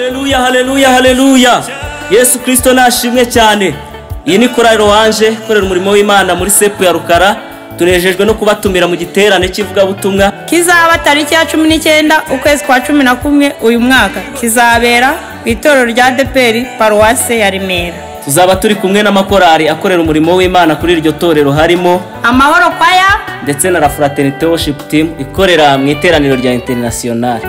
Haleluya, haleluya, haleluya. Yesu Kristo nashimwe cyane. Iyi ni korali Louange korera umurimo w'Imana muri sepu ya Rukara. Tunejejwe no kubatumira mu giterane kivuga butumwa kizaba tariki ya 19 ukwezi kwa 11 uyu mwaka. Kizabera ku itorero rya ADEPR Paruwase ya Remera. Tuzaba turi kumwe n'amakorali akorera umurimo w'Imana kuri iryo torero harimo Amahoro Choir ndetse na La Fraternité Worship Team ikorera mu iteraniro rya International.